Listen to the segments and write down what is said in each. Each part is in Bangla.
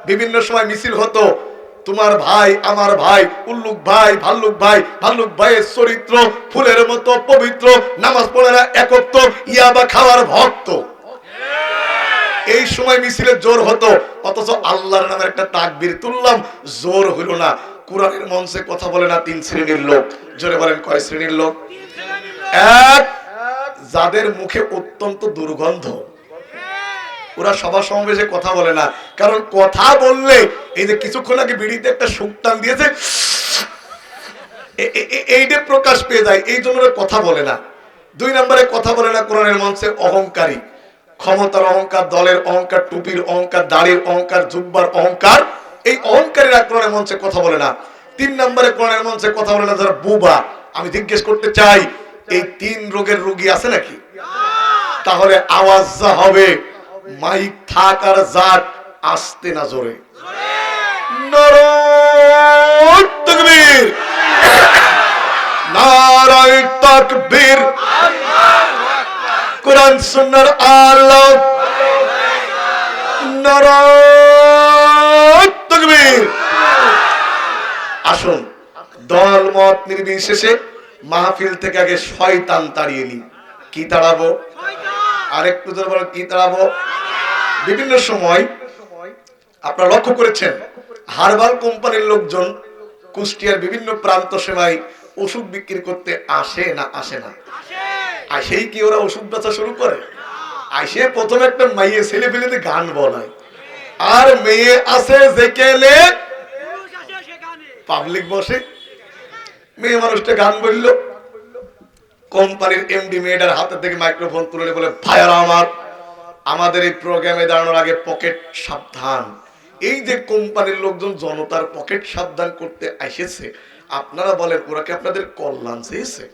বিভিন্ন সময় মিছিল হতো, তোমার ভাই আমার ভাই, উল্লুক ভাই ভাল্লুক ভাই, ভাল্লুক ভাইয়ের চরিত্র ফুলের মতো পবিত্র, নামাজ পড়ে না, একত্র, ইয়াবা খাওয়ার ভক্ত। এই সময় মিছিলে জোর হতো, অথচ আল্লাহর নামে একটা তাকবীর তুললাম, জোর হইল না। কোরআনের মঞ্চে কথা বলে না তিন শ্রেণীর লোক। জোরে বলেন কয় শ্রেণীর লোক? এক, যাদের মুখে অত্যন্ত দুর্গন্ধ, ওরা সভা সমাবেশে কথা বলে না, কারণ কথা বললে এই যে কিছুক্ষণ আগে বিড়িতে একটা সুকটান দিয়েছে, এইটা প্রকাশ পেয়ে যায়, এই জন্য কথা বলে না। দুই নম্বরে কথা বলে না কোরআনের মঞ্চে অহংকারী, ক্ষমতার অহংকার, দলের অহংকার, টুপির অহংকার, দাড়ির অহংকার, জুব্বার অহংকার, এই অহংকারীরা কোরআনের মঞ্চে কথা বলে না। তিন নম্বরে কোরআনের মঞ্চে কথা বলে না যারা বুবা। আমি জিজ্ঞেস করতে চাই, এই তিন রোগের রোগী আছে নাকি? তাহলে আওয়াজ যা হবে, মাইক থাক আর যাক, আসতে না জোরে। নারায়ে তাকবীর, নারায়ে তাকবীর, কোরআন সুন্নাহর আলো, নারায়ে তাকবীর। আসুন দল মত নির্বিশেষে মাহফিল থেকে আগে শয়তান তাড়িয়ে নি। কি তাড়াবো? আরেকটু জোরে বলো, কি তাড়াবো? বিভিন্ন সময় আপনারা লক্ষ্য করেছেন, হারবাল কোম্পানির লোকজন কুষ্টিয়ার বিভিন্ন প্রান্ত সেমায় ওষুধ বিক্রি করতে আসে না? আসে না? আসেই কি ওরা ওষুধ বেচা শুরু করে? আসে প্রথমে একটা মাইয়ে ছেলে ফেলেতে গান বলায়, আর মেয়ে আছে যেখানে পাবলিক বসে, মেয়ে মানুষটা গান বললো, কোম্পানির এমডি মেয়েটার হাতে থেকে মাইক্রোফোন তুলে বলে, ভাইয়ারা আমার, আমাদের এই প্রোগ্রামে দাঁড়ানোর আগে পকেট সাবধান। এই যে কোম্পানির লোকজন জনতার পকেট সাবধান করতে এসেছে, আপনারা বলেন ওরা কি আপনাদের কল্যাণ চেয়েছে?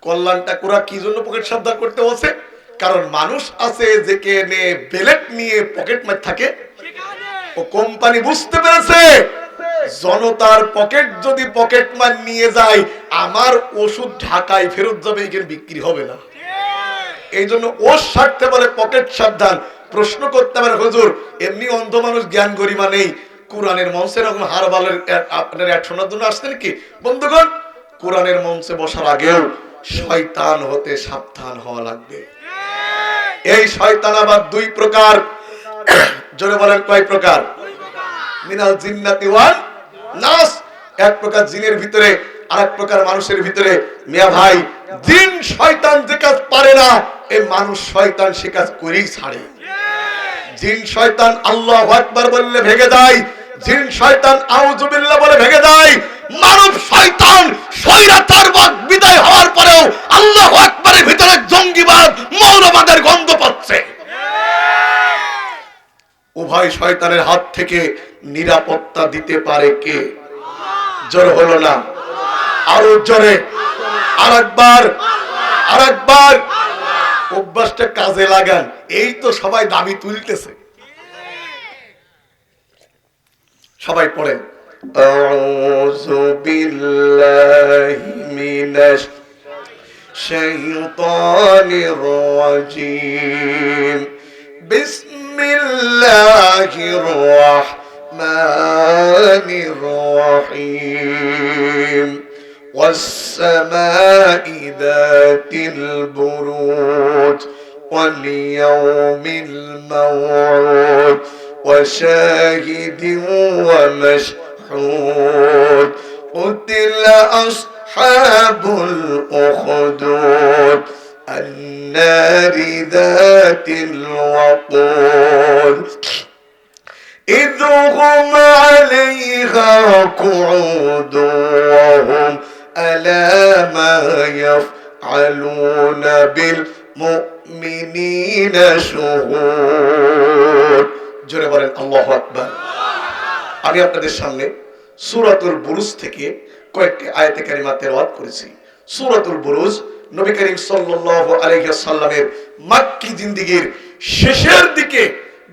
কল্যাণটা ওরা কি জন্য পকেট সাবধান করতে বলছে? কারণ মানুষ আছে যেখানে বেলেট নিয়ে পকেট মার থাকে, ও কোম্পানি বুঝতে পেরেছে জনতার পকেট যদি পকেট মার নিয়ে যায়, আমার ওষুধ ঢাকায় ফেরত যাবে, এখানে বিক্রি হবে না। এই জন্য ওর স্বার্থে বলে পকেট সাবধান। প্রশ্ন করতে পারে, হুজুর এমনি অন্ধ মানুষ, জ্ঞান গরিমা নেই, কোরআনের মঞ্চে এরকম হারবালের আপনার এক শোনার জন্য আসতেন কি? বন্ধুগণ, কোরআনের মঞ্চে বসার আগেও শয়তান হতে সাবধান হওয়া লাগবে। এই শয়তান আবার দুই প্রকার। জোরে বলেন কয় প্রকার? মিনাল জিন্নাতি ওয়ান নাস। এক প্রকার জিনের ভিতরে, আর এক প্রকার মানুষের ভিতরে। মিয়া ভাই, জিন শয়তান যে কাজ পারে না, এই মানুষ শয়তান সে কাজ করেই ছাড়ে। জিন শয়তান আল্লাহু আকবার বললে ভেঙে যায়, জিন শয়তান আউযু বিল্লাহ বলে ভেঙে যায়। মানব শয়তান স্বৈরাচারবাদ বিদায় হওয়ার পরেও আল্লাহু আকবারের ভিতরে জঙ্গিবাদ, মৌলবাদের গন্ধ পাচ্ছে। উভয় শয়তানের হাত থেকে নিরাপত্তা দিতে পারে কে? জোর হলো না, আরো জোরে, আরেকবার, আরেকবার। অভ্যাসটা কাজে লাগান। এই তো সবাই দাবি তুলতেছে, সবাই পড়েন, আউযু বিল্লাহি মিনাশ শাইতানির রাজীম, বিসমিল্লাহির রাহমানির রাহিম, والسماء ذات البروج واليوم الموعود وشاهد ومشهود قتل أصحاب الأخدود النار ذات الوقود إذ هم عليها قعود وهم على ما يفعلون بالمؤمنين شهود। জোরে বলেন আল্লাহু আকবার। আমি আপনাদের সামনে সূরাতুল বুরুজ থেকে কয়েকটি আয়াতে কারিমা তেলাওয়াত করেছি। সূরাতুল বুরুজ নবী করিম সাল্লাল্লাহু আলাইহি ওয়াসাল্লামের মক্কি জিন্দেগীর শেষের দিকে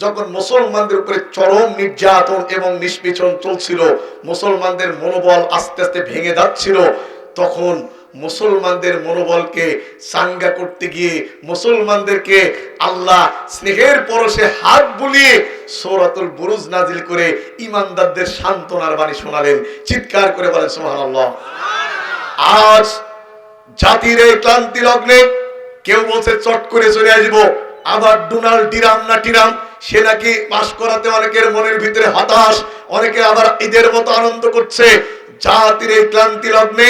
যখন মুসলমানদের উপরে চরম নির্যাতন এবং নিষ্পেষণ চলছিল, মুসলমানদের মনোবল আস্তে আস্তে ভেঙে যাচ্ছিল, তখন মুসলমানদের মনোবলকে চাঙ্গা করতে গিয়ে মুসলমানদেরকে আল্লাহ স্নেহের পরশে হাত বুলিয়ে সূরাতুল বুরুজ নাজিল করে ঈমানদারদের সান্ত্বনার বাণী শোনালেন। চিৎকার করে বলেন সুবহানাল্লাহ। আজ জাতির এই ক্লান্তি লগ্নে কেউ বলছে চট করে চলে আসবো, আবার ডোনাল্ড ডিরাম না টিরাম সে নাকি পাশ করাতে অনেকের মনের ভিতরে হতাশ, অনেকে আবার ঈদের মতো আনন্দ করছে। জাতির এই ক্লান্তি লগ্নে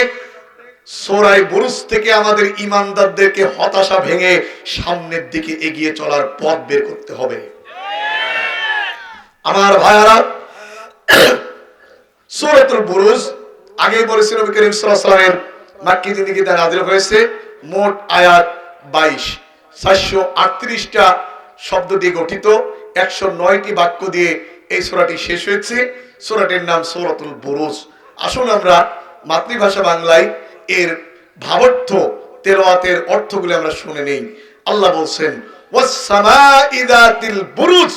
সূরা বুরুজ থেকে আমাদের ঈমানদারদেরকে হতাশা ভেঙে সামনের দিকে এগিয়ে চলার পথ বের করতে হবে। আমার ভাইয়ারা, সূরাতুল বুরুজ আগেই বলেছি নবী করিম সাল্লাল্লাহু আলাইহি ওয়াসাল্লামের মাক্কি জিন্দেগিতে নাযিল হয়েছে। মোট আয়াত 22, 438টা শব্দ দিয়ে গঠিত, 109টি বাক্য দিয়ে এই সূরাটি শেষ হয়েছে। সূরাটির নাম সূরাতুল বুরুজ। আসুন আমরা মাতৃভাষা বাংলায় এর ভাবার্থ তেলাওয়াতের অর্থগুলো আমরা শুনে নেই। আল্লাহ বলছেন, ওয়াস সামাঈ যাতিল বুরুজ,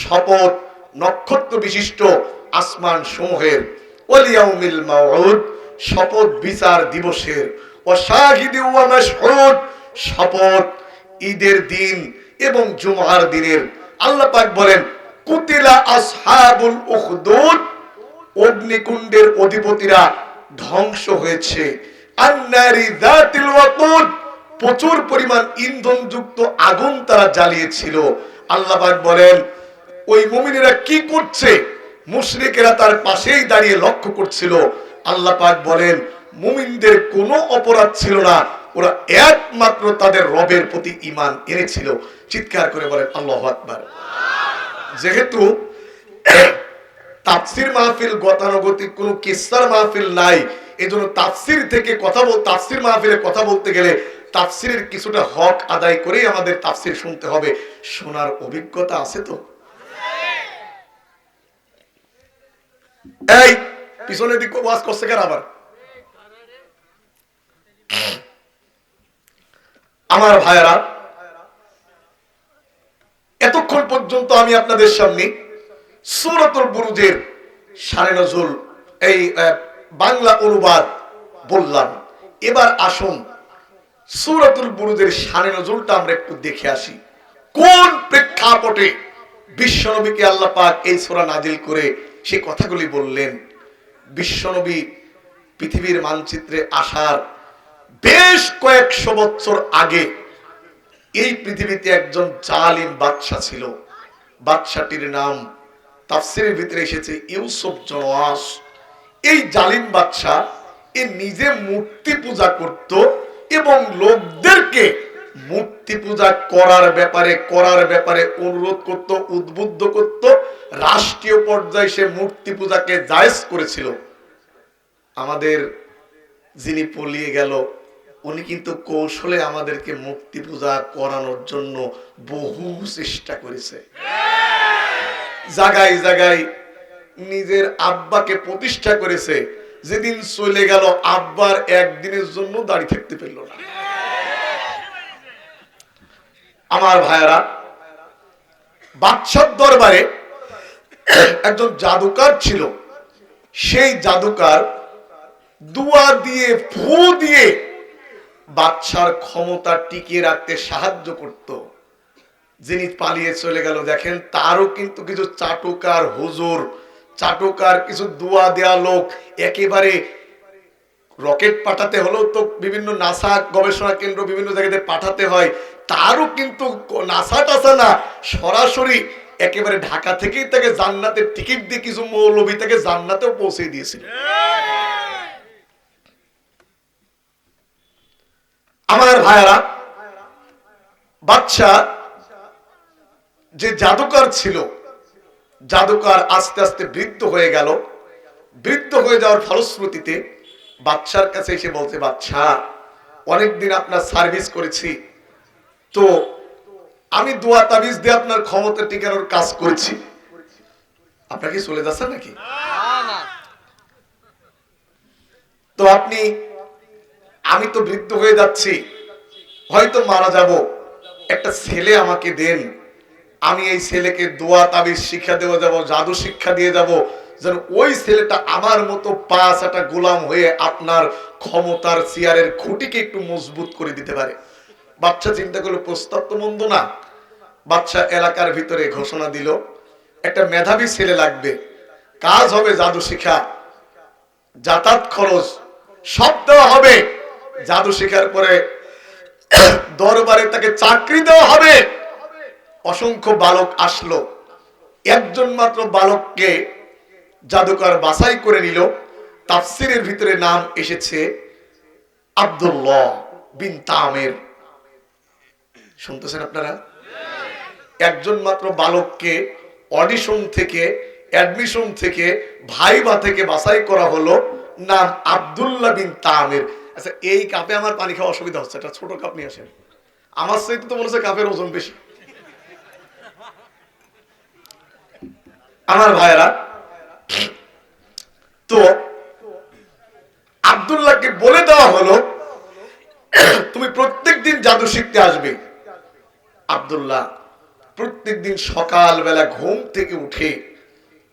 শপথ নক্ষত্র বিশিষ্ট আসমান সমূহের, ওয়াল ইয়াউমিল মাউউদ, শপথ বিচার দিবসের, ওয়া শাহিদি ওয়া মাশহুদ, শপথ ঈদের দিন এবং জুমার দিনের। আল্লাহ পাক বলেন, কুতিলা আসহাবুল উখদুদ, অগ্নিকুণ্ডের অধিপতিরা ধ্বংস হয়েছে। আন্নারি যাতিল ওয়াকুদ, প্রচুর পরিমাণ ইন্ধন যুক্ত আগুন তারা জ্বালিয়েছিল। আল্লাহ পাক বলেন, ওই মুমিনেরা কি করছে? মুশরিকেরা তার পাশেই দাঁড়িয়ে লক্ষ্য করছিল। আল্লাহ পাক বলেন, মুমিনদের কোনো অপরাধ ছিল না, ওরা একমাত্র তাদের রবের প্রতি ঈমান এনেছিল। চিৎকার করে বলেন আল্লাহু আকবার। যেহেতু তাফসীর মাহফিল গতানুগতিক কোনো কিসসার মাহফিল নাই, এজন্য তাফসীর থেকে তাফসীর মাহফিলে কথা বলতে গেলে তাফসীরের কিছুটা হক আদায় করেই আমাদের তাফসীর শুনতে হবে। শোনার অভিজ্ঞতা আছে তো? এই পিছনে দিক ওয়াজ করছে কার আবার? আমার ভাইয়েরা, এতক্ষণ পর্যন্ত আমি আপনাদের সামনে সূরাতুল বুরুজের শানে নজুল এই বাংলা অনুবাদ বললাম। এবার আসুন সূরাতুল বুরুজের শানে নজুলটা আমরা একটু দেখে আসি। কোন প্রেক্ষাপটে বিশ্বনবীকে আল্লাহ পাক এই সূরা নাজিল করে সে কথাগুলি বললেন। বিশ্বনবী পৃথিবীর মানচিত্রে আসার বেশ কয়েকশো বছর আগে এই পৃথিবীতে একজন জালিম বাদশা ছিল। বাদশাটির নাম তাফসীরের ভিতরে এসেছে ইউসুফ জওয়াস। এই জালিম বাদশা এ নিজে মূর্তি পূজা করত এবং লোকদেরকে মূর্তি পূজা করার ব্যাপারে অনুরোধ করত, উদ্বুদ্ধ করত। রাষ্ট্রীয় পর্যায়ে সে মূর্তি পূজাকে জায়েজ করেছিল। আমাদের যিনি পলিয়ে গেল উনি কিন্তু কৌশলে আমাদেরকে মূর্তি পূজা করানোর জন্য বহু চেষ্টা করেছে। জায়গায় জায়গায় নিজের আব্বাকে প্রতিষ্ঠা করেছে। যেদিন চলে গেল আব্বার একদিনের জন্য দাঁড়িয়ে থাকতে পারল না। আমার ভাইয়েরা, বাদশার দরবারে একজন জাদুকর ছিল। সেই জাদুকর দুয়া দিয়ে ফু দিয়ে বাদশার ক্ষমতা টিকিয়ে রাখতে সাহায্য করত। যিনি পালিয়ে চলে গেল দেখেন তারও কিন্তু কিছু চাটুকার হুজুর, চাটুকার কিছু দুয়া দেয়া লোক, একেবারে রকেট পাঠাতে হলেও তো বিভিন্ন নাসা গবেষণা কেন্দ্র বিভিন্ন জায়গাতে পাঠাতে হয়। তারও কিন্তু নাসা টাসা না, সরাসরি একেবারে ঢাকা থেকেই তাকে জান্নাতের টিকিট দিয়ে কিছু মৌলবী তাকে জান্নাতেও পৌঁছে দিয়েছিল। আমার ভাইয়ারা, বাদশা যে জাদুকর ছিল, জাদুকর আস্তে আস্তে বৃদ্ধ হয়ে গেল। বৃদ্ধ হয়ে যাওয়ার ফলশ্রুতিতে বাদশার কাছে এসে বলছে, বাদশা অনেকদিন আপনার সার্ভিস করেছি, তো আমি দোয়া তাবিজ দিয়ে আপনার ক্ষমতা টিকানোর কাজ করেছি। আপনার কি চলে যাচ্ছেন নাকি? তো আমি তো বৃদ্ধ হয়ে যাচ্ছি, হয়তো মারা যাব, একটা ছেলে আমাকে দেন, আমি এই ছেলেকে দোয়া তাবিজ শিক্ষা দেওয়া যাব, জাদু শিক্ষা দিয়ে যাব, যেন ওই ছেলেটা আমার মতো 5টা গোলাম হয়ে আপনার ক্ষমতার চেয়ারের খুঁটিকে একটু মজবুত করে দিতে পারে। বাচ্চা চিন্তা করলো প্রস্তাব তো মন্দ না। বাচ্চা এলাকার ভিতরে ঘোষণা দিল একটা মেধাবী ছেলে লাগবে, কাজ হবে জাদু শিখা, যাতায়াত খরচ সব দেওয়া হবে, জাদু শিখার পরে দরবারে তাকে চাকরি দেওয়া হবে। অসংখ্য বালক আসলো, একজন মাত্র বালককে জাদুকর বাছাই করে নিল। তাফসীরের ভিতরে নাম এসেছে আব্দুল্লাহ বিন তামির। শুনতেছেন আপনারা? একজন মাত্র বালককে অডিশন থেকে, অ্যাডমিশন থেকে, ভাইবা থেকে বাছাই করা হলো, নাম আব্দুল্লাহ বিন তামির। আচ্ছা, এই কাপে আমার পানি খাওয়া অসুবিধা হচ্ছে, একটা ছোট কাপ নিয়ে আসেন। আমার চাইতে তো মনে হচ্ছে কাপের ওজন বেশি। আমার ভাইরা, তো আব্দুল্লাহকে বলে দেওয়া হলো তুমি প্রত্যেকদিন জাদু শিখতে আসবে। আব্দুল্লাহ প্রত্যেকদিন সকালবেলা ঘুম থেকে উঠে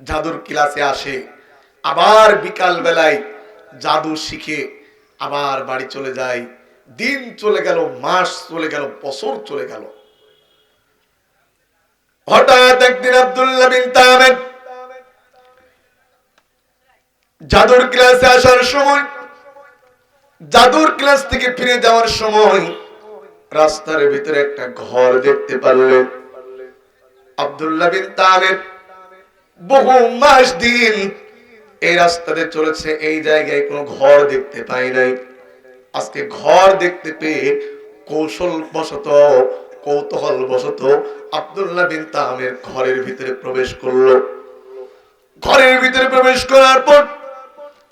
জাদুর ক্লাসে আসে, আবার বিকাল বেলায় জাদু শিখে আবার বাড়ি চলে যায়। দিন চলে গেল, মাস চলে গেল, বছর চলে গেল। হঠাৎ একদিন আব্দুল্লাহ বিন তামির জাদুর ক্লাসে আসার সময়, জাদুর ক্লাস থেকে ফিরে যাওয়ার সময় রাস্তার ভিতরে একটা ঘর দেখতে পারলেন। আব্দুল্লাহ বিন তামির বহু মাস দিন এই রাস্তাতে চলেছে, এই জায়গায় কোনো ঘর দেখতে পাই নাই। আজকে ঘর দেখতে পেয়ে কৌশল বশত, কৌতূহল বশত আব্দুল্লাহ বিন তামির ঘরের ভিতরে প্রবেশ করলো। ঘরের ভিতরে প্রবেশ করার পর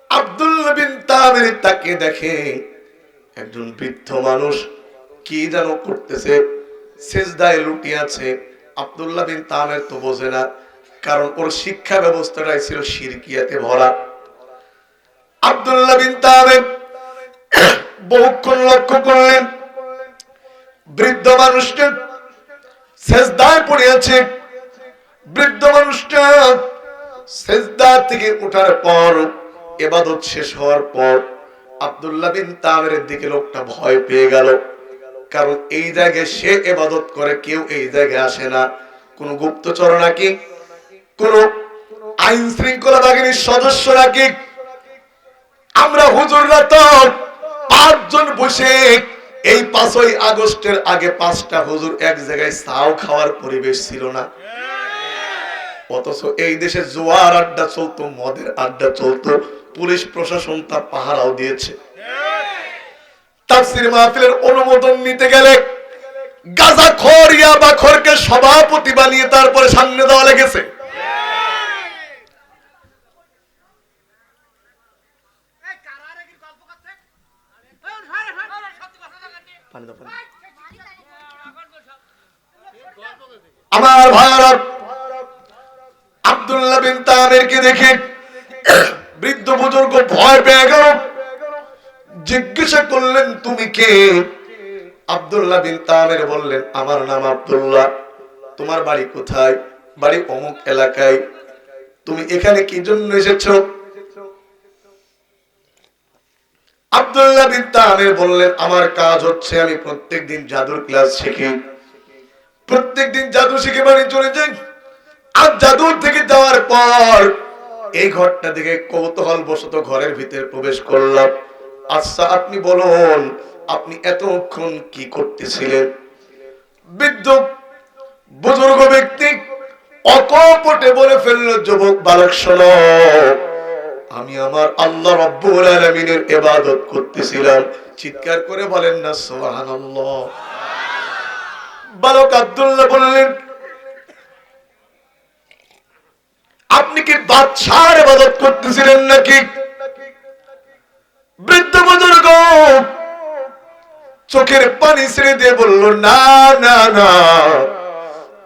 আব্দুল্লাহ বিন তামির তাকে দেখে একজন বৃদ্ধ মানুষ কি যেন করতেছে, সিজদায় লুটিয়ে আছে। আব্দুল্লাহ বিন তামির তো বোঝে না, কারণ ওর শিক্ষা ব্যবস্থাটাই ছিল শিরকিয়াতে ভরা। আব্দুল্লাহ বিন তামির বহুক্ষণ লক্ষ্য করলেন বৃদ্ধ মানুষটা সিজদায় পড়ে আছে। বৃদ্ধ মানুষটা সিজদা থেকে ওঠার পর, ইবাদত শেষ হওয়ার পর আব্দুল্লাহ বিন তামিরের দিকে লোকটা ভয় পেয়ে গেল। কারণ এই জায়গায় সে ইবাদত করে, কেউ এই জায়গায় আসে না। কোন গুপ্তচর নাকি, কোন আইন শৃঙ্খলা বাহিনীর সদস্য নাকি? আমরা হুজুররা তো 5 জন বসে এই 5ই আগস্টের আগে 5টা হুজুর এক জায়গায় চাও খাওয়ার পরিবেশ ছিল না। অথচ এই দেশে জোয়ার আড্ডা চলতো, মদের আড্ডা চলতো, পুলিশ প্রশাসন তার পাহারাও দিয়েছে। তাফসীর মাহফিলের অনুমোদন নিতে গেলে গাঁজাখোর, ইয়াবাখোরকে সভাপতি বানিয়ে তারপরে সামনে দেওয়া লেগেছে। আমার ভাইরা, আব্দুল্লাহ বিন তামিরকে দেখে বৃদ্ধ বুজুর্গ ভয় পেয়ে গেল। জিজ্ঞাসা করলেন তুমি কে? আব্দুল্লাহ বিন তামির বললেন আমার নাম আব্দুল্লাহ। তোমার বাড়ি কোথায়? বাড়ি অমুক এলাকায়। তুমি এখানে কি জন্য এসেছো? আব্দুল্লাহ বিন তামির বললেন আমার কাজ হচ্ছে আমি প্রত্যেকদিন জাদুর ক্লাস শিখি, প্রত্যেকদিন জাদু শিখে বাড়ি চলে যাই। আর জাদুর থেকে যাওয়ার পর এই ঘরটা দেখে কৌতূহল বশত ঘরের ভিতরে প্রবেশ করলাম। আচ্ছা আপনি বলুন, আপনি এতক্ষণ কি করতেছিলেন? বৃদ্ধ বুজুর্গ ব্যক্তি অকপটে বলে ফেলল, যুবক বালক শোনো, আমি আমার আল্লাহ রাব্বুল আলামিনের ইবাদত করতেছিলাম। চিৎকার করে বলেন না সুবহানাল্লাহ। বালক আব্দুল্লাহ বললেন আপনি কি বাদশার ইবাদত করতেছিলেন নাকি? বৃদ্ধ বুজুর্গ চোখের পানি ছেড়ে দিয়ে বলল না না না,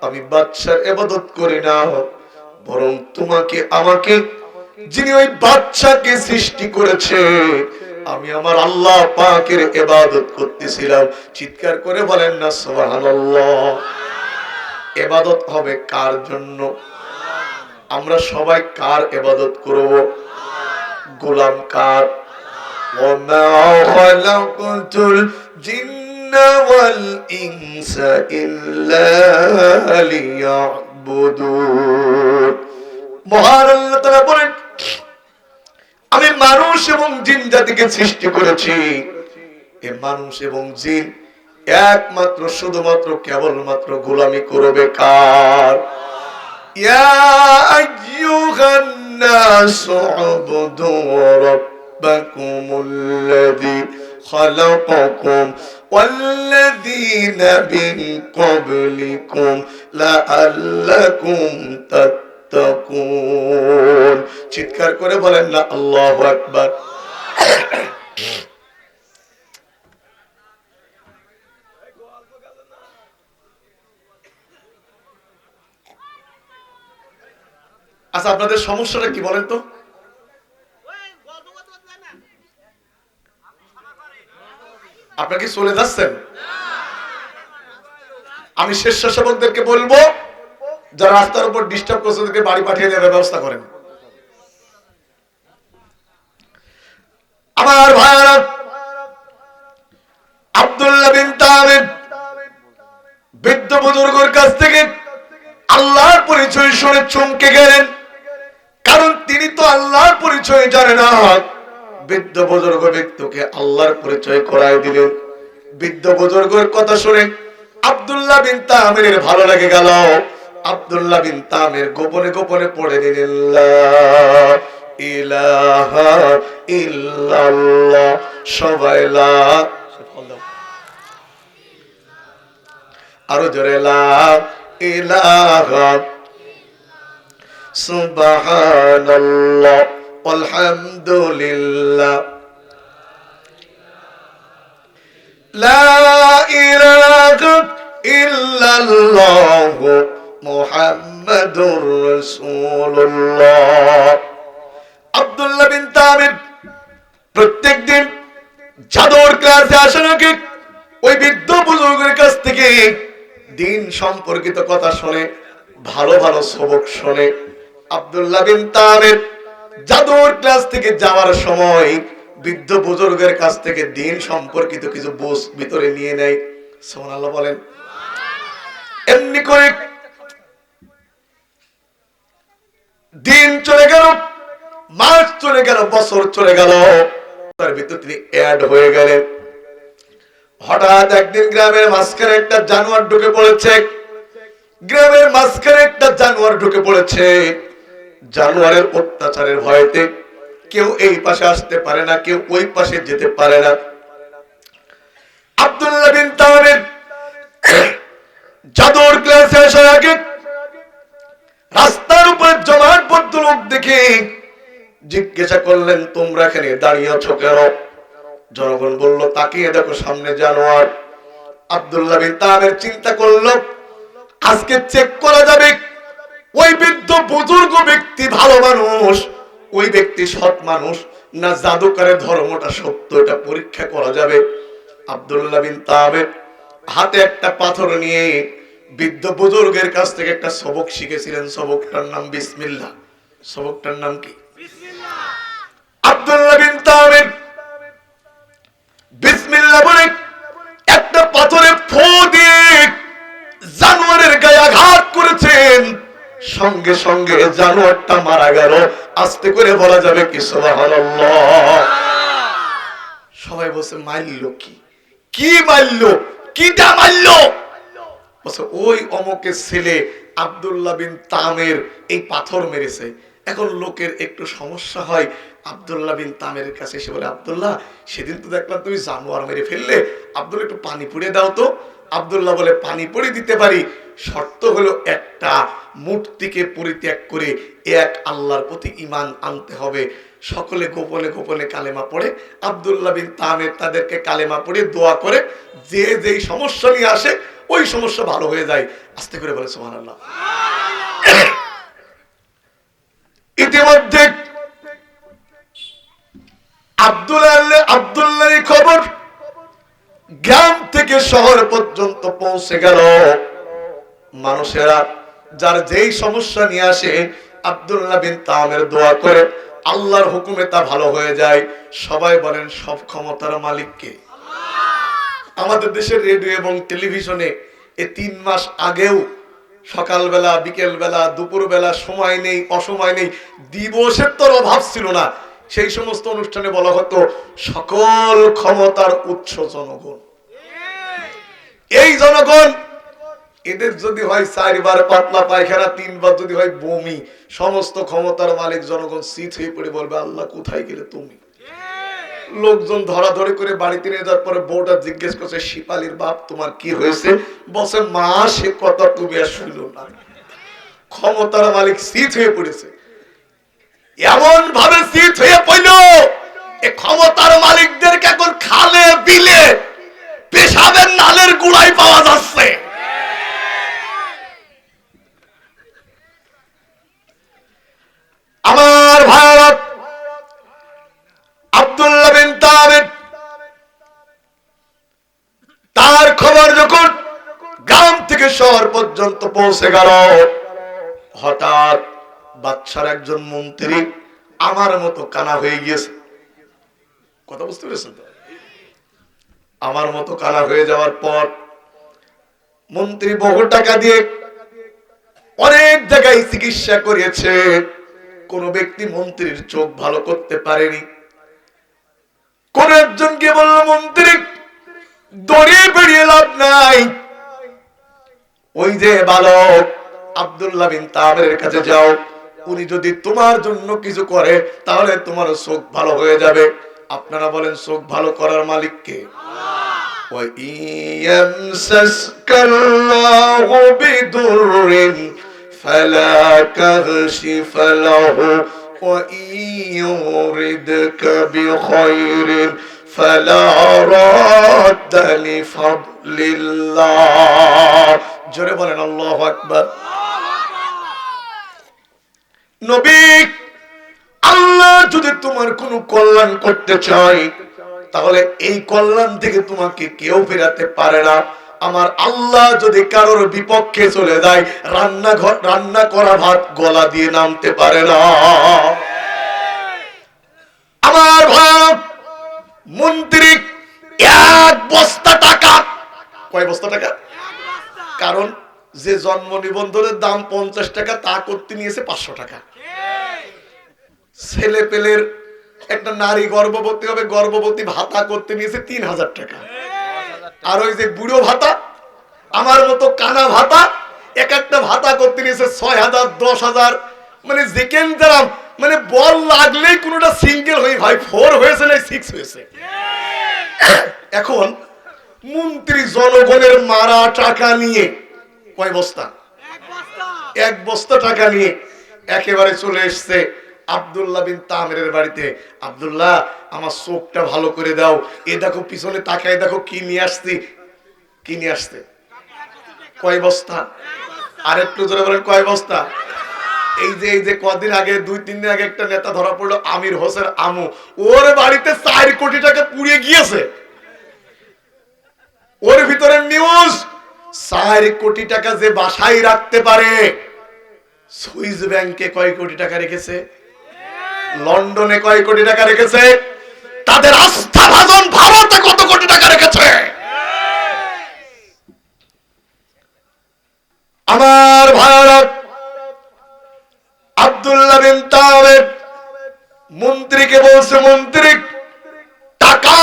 আমি বাদশার ইবাদত করি না, বরং তোমাকে, আমাকে, যিনি ওই বাদশাকে সৃষ্টি করেছে, আমি আমার আল্লাহ পাকের ইবাদত করতেছিলাম। চিৎকার করে বলেন না সুবহানাল্লাহ। ইবাদত হবে কার জন্য? আমরা সবাই কার ইবাদত করব? গোলাম কার? ওয়া খালাকাতুল জিন্না ওয়াল ইনসা ইল্লা লিয়াবুদুন। মহান আল্লাহ তাআলা বলেন, আমি মানুষ এবং জিন জাতিকে সৃষ্টি করেছি। এই মানুষ এবং জিন একমাত্র শুধুমাত্র কেবলমাত্র গোলামি করবে কার? ইয়া আইয়ুহান নাসু উবুদু রাব্বাকুমুল্লাযী খালাকাকুম ওয়াল্লাযীনা মিন ক্বাবলিকুম লাআল্লাকুম তাত্তাকুন। চিৎকার করে বলেন না আল্লাহু আকবার। আচ্ছা, আপনাদের সমস্যাটা কি বলেন তো? আপনারা কি চলে যাচ্ছেন? আমি স্বেচ্ছাসেবকদেরকে বলবো, যারা রাস্তার উপর ডিস্টার্ব করছে তাদেরকে বাড়ি পাঠিয়ে দেওয়ার ব্যবস্থা করেন। আমার ভাইরা, আব্দুল্লাহ বিন তামির বৃদ্ধ বুজুর্গের কাছ থেকে আল্লাহর পরিচয় শুনে চমকে গেলেন, কারণ তিনি তো আল্লাহর পরিচয় জানে না। বৃদ্ধ বুজুর্গ ব্যক্তিকে আল্লাহর পরিচয় করায় দিলেন। বৃদ্ধ বুজুর্গের কথা শুনে আব্দুল্লাহ বিন তামিরের ভালো লেগে গেল। আব্দুল্লাহ বিন তামির গোপনে গোপনে পড়ে দিলেন, লা ইলাহা ইল্লাল্লাহ। সবাই লা, আরো জোরে লা ইলাহা সুবহানাল্লাহ আলহামদুলিল্লাহ লা ইলাহা ইল্লাল্লাহ মুহাম্মাদুর রাসূলুল্লাহ। আব্দুল্লাহ বিন তামির প্রত্যেকদিন জাদুর ক্লাসে আসেন নাকি ওই বৃদ্ধ বুজুর্গের কাছ থেকে দিন সম্পর্কিত কথা শুনে, ভালো ভালো সবক শুনে। আব্দুল্লাহ বিন তামির জাদুর ক্লাস থেকে যাওয়ার সময় বৃদ্ধ বুজুর্গের কাছ থেকে দিন সম্পর্কিত কিছু বুঝ ভিতরে নিয়ে নেয়। সুবহানাল্লাহ বলেন। এমনি করে দিন চলে গেল, মাস চলে গেল, বছর চলে গেল, তার ভিতর তিনি অ্যাড হয়ে গেলেন। হঠাৎ একদিন গ্রামের মাঝখানে একটা জানোয়ার ঢুকে পড়েছে। গ্রামের মাঝখানে একটা জানোয়ার ঢুকে পড়েছে। জানোয়ারের অত্যাচারের ভয়তে কেউ এই পাশে আসতে পারে না, কেউ ওই পাশে যেতে পারে না। আব্দুল্লাহ বিন তামির জাদুর ক্লাসে আসার আগে রাস্তার উপর জমাটবদ্ধ লোক দেখে জিজ্ঞাসা করলেন, তোমরা এখানে দাঁড়িয়ে আছো কেন? জনগণ বলল, তাকিয়ে দেখো সামনে জানোয়ার। আব্দুল্লাহ বিন তামির চিন্তা করলো, আজকে চেক করা যাবে ওই বৃদ্ধ বুজুর্গ ব্যক্তি ভালো মানুষ, ওই ব্যক্তি সৎ মানুষ, না জাদুকরের ধর্মটা সত্য, এটা পরীক্ষা করা যাবে। আব্দুল্লাহ বিন তামির হাতে একটা পাথর নিয়ে বৃদ্ধ বুজুর্গের কাছ থেকে একটা সবক শিখেছিলেন। সবকটার নাম বিসমিল্লাহ। সবকটার নাম কি? আব্দুল্লাহ বিন তামির বিসমিল্লাহ বলে একটা পাথরে ফু দিয়ে জানোয়ারের গায়ে আঘাত করেছেন। সঙ্গে সঙ্গে জানোয়ারটা মারা গেল। আস্তে করে বলা যাবে কি সুবহানাল্লাহ। সবাই বলছে, মারল কি? কি মারল? কিটা মারল? বলছে, ওই অমকের ছেলে আব্দুল্লাহ বিন তামির এই পাথর মেরেছে। এখন লোকের একটু সমস্যা হয়, আব্দুল্লাহ বিন তামিরের কাছে এসে বলে, আব্দুল্লাহ, সেদিন তো দেখলাম তুমি জানোয়ার মেরে ফেললে, আব্দুল্লাহ একটু পানি পুড়িয়ে দাও তো। আব্দুল্লাহ বলে, পানি পড়ে দিতে পারি, শর্ত হলো একটা, মূর্তিকে পরিত্যাগ করে এক আল্লাহর প্রতি ঈমান আনতে হবে। সকলে গোপনে গোপনে কালেমা পড়ে। আব্দুল্লাহ বিন তামির তাদেরকে কালেমা পড়ে দোয়া করে, যে যেই সমস্যা নিয়ে আসে ওই সমস্যা ভালো হয়ে যায়। আস্তে করে বলে সুবহানাল্লাহ। ইতিমধ্যে আব্দুল্লাহর খবর গ্রাম থেকে শহর পর্যন্ত পৌঁছে গেল। মানুষেরা যার যেই সমস্যা নিয়ে আসে আব্দুল্লাহ বিন তামের দোয়া করে আল্লাহর হুকুমে তা ভালো হয়ে যায়। সবাই বলেন সব ক্ষমতার মালিক কে? আমাদের দেশের রেডিও এবং টেলিভিশনে এই 3 মাস আগেও সকালবেলা, বিকেলবেলা, দুপুরবেলা, সময় নেই, অসময় নেই, দিবসের তোর অভাব ছিল না, সেই সমস্ত অনুষ্ঠানে বলা হতো সকল ক্ষমতার উৎস জনগণ। এই জনগণ, এদের যদি হয় 4 বার পাতলা পায়খানা, 3 বার যদি হয় বমি, সমস্ত ক্ষমতার মালিক জনগণ শীত হয়ে পড়ে বলবে আল্লাহ কোথায় গেলে তুমি। লোকজন ধরাধরি করে বাড়িতে নিয়ে যাওয়ার পরে বউটা জিজ্ঞেস করছে শিপালির বাপ তোমার কি হয়েছে? বসে মা সে কথা তুমি আর শুনলো না। ক্ষমতার মালিক শীত হয়ে পড়েছে, এমন ভাবে শীত হয়ে পড়ল এই ক্ষমতার মালিকদেরকে এখন খালে বিলে পেশাবের নালের গুড়াই পাওয়া যাচ্ছে। আমার ভারত আব্দুল্লাহ বিন তামির তার খবর যখন গ্রাম থেকে শহর পর্যন্ত পৌঁছে গেল, হঠাৎ বাদশার একজন মন্ত্রী আমার মতো কানা হয়ে গিয়েছে। কথা বুঝতে পেরেছেন তো? আমার মতো কানা হয়ে যাওয়ার পর মন্ত্রী বহু টাকা দিয়ে অনেক জায়গায় চিকিৎসা করিয়েছে, কোন ব্যক্তি মন্ত্রীর চোখ ভালো করতে পারেনি। কোন একজনকে বলল মন্ত্রী দড়িয়ে বেরিয়ে লাভ নাই, ওই যে বালক আব্দুল্লাহ বিন তামের কাছে যাও, উনি যদি তোমার জন্য কিছু করে তাহলে তোমার চোখ ভালো হয়ে যাবে। আপনারা বলেন চোখ ভালো করার মালিক কে? ওয়া ইয়ামসাসকাল্লাহু বিদুররিন ফালা কাশিফা লাহু ওয়া ইউরিদকা বিখাইরিন ফালা রাদ্দা লিফাদলিল্লাহ। জোরে বলেন আল্লাহু আকবার। নবী, আল্লাহ যদি তোমার কোনো কল্যাণ করতে চায় তাহলে এই কল্যাণ থেকে তোমাকে কেউ ফেরাতে পারে না। আমার আল্লাহ যদি কারোর বিপক্ষে চলে যায়, রান্না করা ভাত গলা দিয়ে নামতে পারে না। আমার ভাই মন্ত্রী 1 বস্তা টাকা, কয় বস্তা টাকা? কারণ যে জন্ম নিবন্ধনের দাম 50 টাকা তা করতে নিয়েছে 500 টাকা। ছেলে পেলের একটা নারী গর্ভবতী হবে, গর্ভবতী ভাতা করতে নিয়েছে 3000 টাকা। আর ওই যে বুড়ো ভাতা, আমার মতো কানা ভাতা, এক একটা ভাতা করতে নিয়েছে 6000, 10000, মানে যেকেন যারা মানে বল লাগলেই কোনটা সিঙ্গেল হয়ে ভাই 4 হয়েছে না 6 হয়েছে। এখন মন্ত্রী জনগণের মারা টাকা নিয়ে কয় বস্তা? 1 বস্তা টাকা নিয়ে একেবারে চলে এসছে আব্দুল্লাহ বিন তামিরের বাড়িতে। আব্দুল্লাহ, আমার চোখটা ভালো করে দাও। এ দেখো পিছনে তাকায় দেখো কি নিয়ে আসছি। কি নিয়ে আসছে? কয় বস্তা? আর একটু জোরে বলেন কয় বস্তা? এই যে কদিন আগে 2-3 দিন আগে একটা নেতা ধরা পড়লো, আমির হোসেন আমু, ওর বাড়িতে 4 কোটি টাকা পুড়িয়ে গিয়েছে। ওর ভিতরে নিউজ 4 কোটি টাকা যে বাসায় রাখতে পারে, সুইস ব্যাংকে কয় কোটি টাকা রেখেছে, লন্ডনে কয় কোটি টাকা রেখেছে, তাদের আস্থা ভাজন ভারতে কত কোটি টাকা রেখেছে। আমার ভারত আব্দুল্লাহ বিন তামির মন্ত্রীকে বলছে, মন্ত্রী টাকা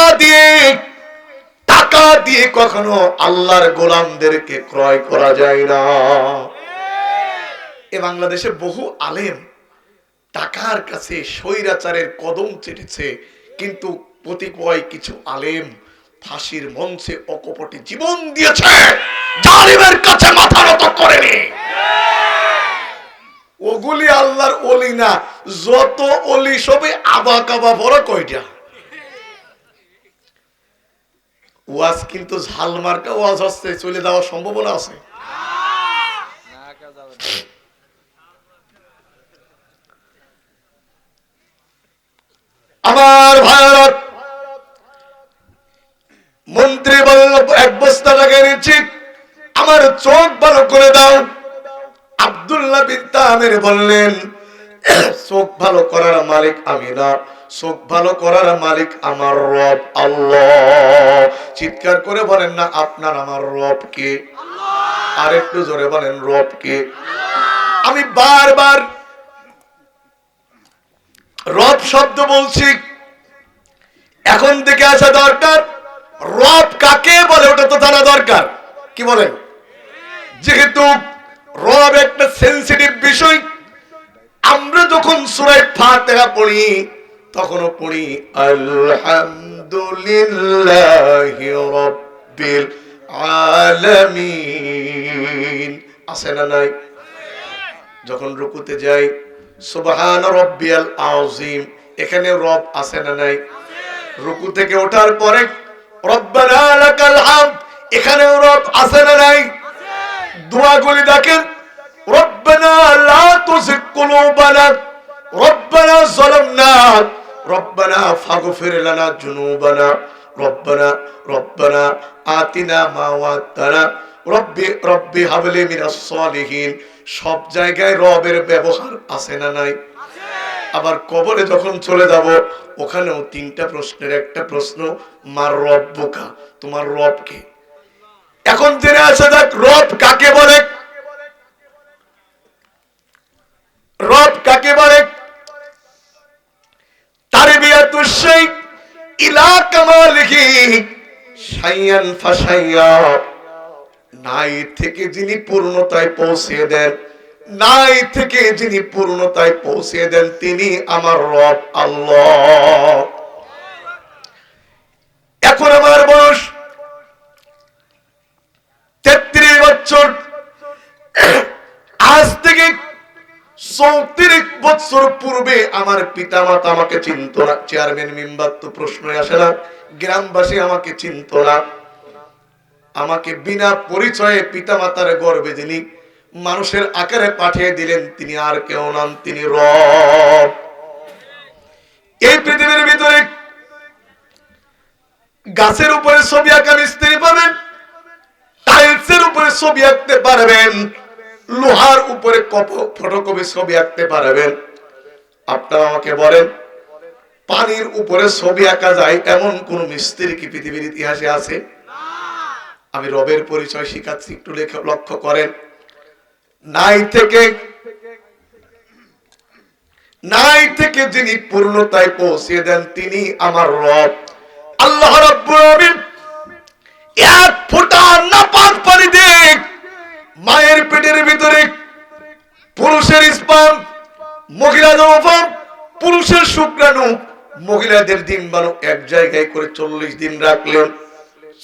দিয়ে কখনো আল্লাহর গোলামদেরকে ক্রয় করা যায় না। এ বাংলাদেশে বহু আলেম টাকার কাছে স্বৈরাচারের কদম চেটেছে, কিন্তু কতিপয় কিছু আলেম ফাঁসির মঞ্চে অকপটে জীবন দিয়েছে, জালিমের কাছে মাথা নত করেনি। ওগুলি আল্লাহর ওলি না, যত ওলি সবে আবা কাবা বড় কয়টা। ওয়াজ কিন্তু ঝালমার্কা ওয়াজ হচ্ছে, চলে যাওয়ার সম্ভাবনা আছে। আমার ভারত মন্ত্রী বলল 1 বস্তা টাকা নিচ্ছি, আমার চোখ ভালো করে দাও। আব্দুল্লাহ বিন তামির বললেন, চোখ ভালো করার মালিক আমি না, চোখ ভালো করার মালিক আমার রব আল্লাহ। চিৎকার করে বলেন না আপনার আমার রব কে? আর একটু জোরে বলেন রব কে? আমি বারবার রব শব্দ বলছি, এখন থেকে আসা দরকার রব কাকে বলে ওটা তো জানা দরকার। কি বলেন? যেহেতু রব একটা সেনসিটিভ বিষয়, আমরা যখন সূরা ফাতিহা পড়ি তখনও পড়ি আলহামদুলিল্লাহি রাব্বিল আলামিন, আছে না নাই? যখন রুকুতে যাই সুবহান রাব্বিয়াল আযীম, এখানে রব আছে না নাই? রুকু থেকে ওঠার পরে রব্বানা লাকাল হামদ, এখানেও রব আছে না নাই? দোয়াগুলি দেখেন, রব্বানা লা তুযিগ কুলুবানা, রব্বানা যালামনা, রব্বানা ফাগফির লানা যুনুবানা, রব্বানা আতিনা মা ওয়া'আদতানা, রব্বি হাবলি মিনাস সালিহিন। সব জায়গায় রবের ব্যবহার আছে না নাই? আবার কবরে যখন চলে যাব ওখানেও তিনটা প্রশ্নের একটা প্রশ্ন, মার রব্বুকা, তোমার রব কে? এখন জেনে আসা যাক রব কাকে বলে। রব কাকে বলে? তারবিয়াতুশ শাই ইলা কামালিহি শাইয়ান ফাশাইয়া, নাই থেকে যিনি পূর্ণতায় পৌঁছে দেন, নাই থেকে যিনি পূর্ণতায় পৌঁছে দেন তিনি আমার রব আল্লাহ। এখন আমার বয়স 33 বছর, আজ থেকে 34 বছর পূর্বে আমার পিতামাতা আমাকে চিনত না। চেয়ারম্যান মেম্বার তো প্রশ্নই আসে না, গ্রামবাসী আমাকে চিনত না। আমাকে বিনা পরিচয়ে পিতামাতার গর্ভে যিনি মানুষের আকারে পাঠিয়ে দিলেন তিনি আর কেউ নন, তিনি রব। এই পৃথিবীর ভিতরে গাছের উপরে ছবি আঁকা মিস্ত্রি পাবেন, টাইলসের উপরে ছবি আঁকতে পারবেন, লোহার উপরে ফটোকপি ছবি আঁকতে পারবেন। আপনারা আমাকে বলেন পানির উপরে ছবি আঁকা যায় এমন কোন মিস্ত্রি কি পৃথিবীর ইতিহাসে আছে? আমি রবের পরিচয় শিখাচ্ছি, একটু লক্ষ্য করেন। নাই থেকে যিনি পূর্ণতায় পৌঁছে দেন তিনি আমার রব আল্লাহ রাব্বুল আলামিন। এক ফোঁটা নাপাক পানি দেখ মায়ের পেটের ভিতরে, পুরুষের স্পার্ম, মহিলাদের ওভাম, পুরুষের শুক্রাণু, মহিলাদের ডিম্বাণু এক জায়গায় করে 40 দিন রাখলেন।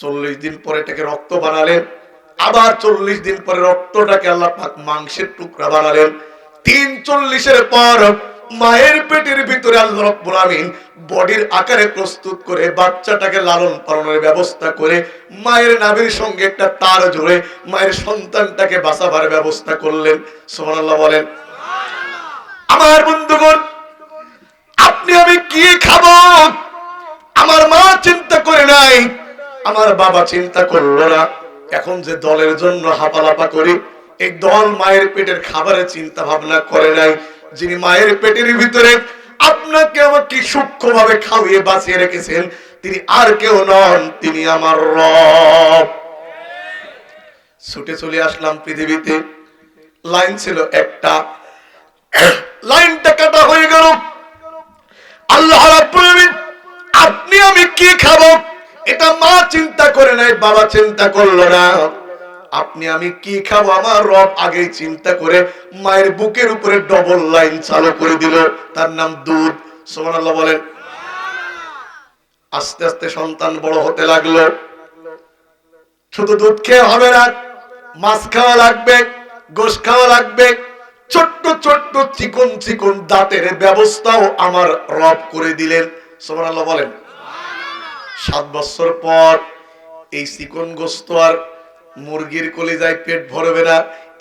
40 দিন পরে এটাকে রক্ত বানালেন, আবার 40 দিন পরে রক্তটাকে আল্লাহ পাক মাংসের টুকরা বানালেন। 43-এর পর মায়ের পেটের ভিতরে আল্লাহ রাব্বুল আমিন বডির আকারে প্রস্তুত করে বাচ্চাটাকে লালন পালনের ব্যবস্থা করে মায়ের নাভির সঙ্গে একটা তার জুড়ে মায়ের সন্তানটাকে বাঁচাবার ব্যবস্থা করলেন। সুবহানাল্লাহ বলেন। আমার বন্ধুগণ, আপনি আমি কি খাবো আমার মা চিন্তা করে নাই, আমার বাবা চিন্তা করলো না। এখন যে দলের জন্য হাপালাপা করি, এই দল মায়ের পেটের খাবারের চিন্তা ভাবনা করে নাই। যিনি মায়ের পেটের ভিতরে আপনাকে আমাকে সূক্ষ্মভাবে খাওয়িয়ে বাঁচিয়ে রেখেছেন তিনি আর কেউ নন, তিনি আমার রব। ছুটে চলে আসলাম পৃথিবীতে, লাইন ছিল একটা, লাইনটা কাটা হয়ে গেল। আল্লাহ রাব্বুল আমিন আপনি আমি কি খাবো এটা মা চিন্তা করে নাই, বাবা চিন্তা করলো না। আপনি আমি কি খাবো আমার রব আগেই চিন্তা করে মায়ের বুকের উপরে ডবল লাইন চালু করে দিল, তার নাম দুধ। সুবহানাল্লাহ বলেন। আস্তে আস্তে সন্তান বড় হতে লাগলো। শুধু দুধ খেয়ে হবে না, মাছ খাওয়া লাগবে, গোশ খাওয়া লাগবে। ছোট্ট ছোট্ট চিকন চিকন দাঁতের ব্যবস্থাও আমার রব করে দিলেন। সুবহানাল্লাহ বলেন। 7 বছর পর এই চিকন গোস্ত আর মুরগির কলিজায় পেট ভরবে না,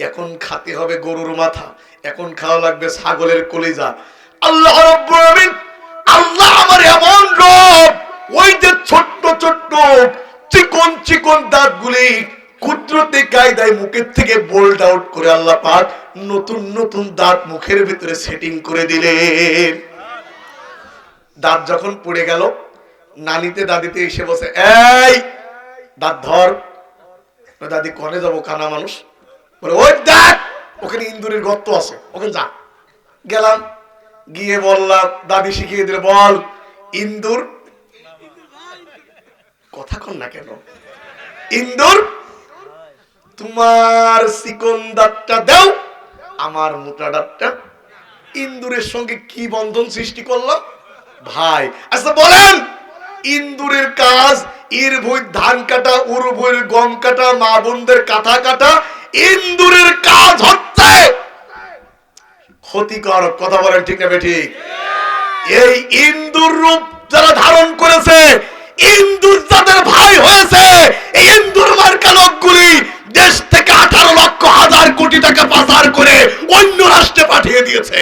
এখন খাতে হবে গরুর মাথা, এখন খাওয়া লাগবে ছাগলের কলিজা। আল্লাহ রাব্বুল আমিন, আল্লাহ আমার এমন রব, ওই যে ছোট্ট ছোট্ট চিকন চিকন দাঁতগুলি কুদরতি কায়দায় মুখের থেকে বোল্ড আউট করে আল্লাহ পাক নতুন নতুন দাঁত মুখের ভিতরে সেটিং করে দিলেন। দাঁত যখন পড়ে গেল, নানিতে দাদিতে এসে বসে, এই দাঁত ধর। দাদি কনে যাবো, কানা মানুষ। বলে ওই দেখ ওখানে ইন্দুরের গর্ত আছে, ওখানে যা। গেলাম, গিয়ে বললাম, দাদি শিখিয়ে দিলে, বল ইন্দুর, কথা কন না কেন, ইন্দুর তোমার চিকন দাঁতটা দাও, আমার মোটা দাঁতটা। ইন্দুরের সঙ্গে কি বন্ধন সৃষ্টি করলাম ভাই? আচ্ছা বলেন, ইন্দুরের কাজ ইর ভুই ধান কাটা, উর ভুই গম কাটা, মা বোনদের কাঁথা কাটা। ইন্দুরের কাজ হচ্ছে ক্ষতিকর। কথা বলেন ঠিক না বেঠিক? এই ইন্দুর রূপ যারা ধারণ করেছে, ইন্দুর যাদের ভাই হয়েছে, এই ইন্দুর মার্কা লোকগুলি দেশ থেকে 18,00,000 কোটি টাকা পাচার করে অন্য রাষ্ট্রে পাঠিয়ে দিয়েছে।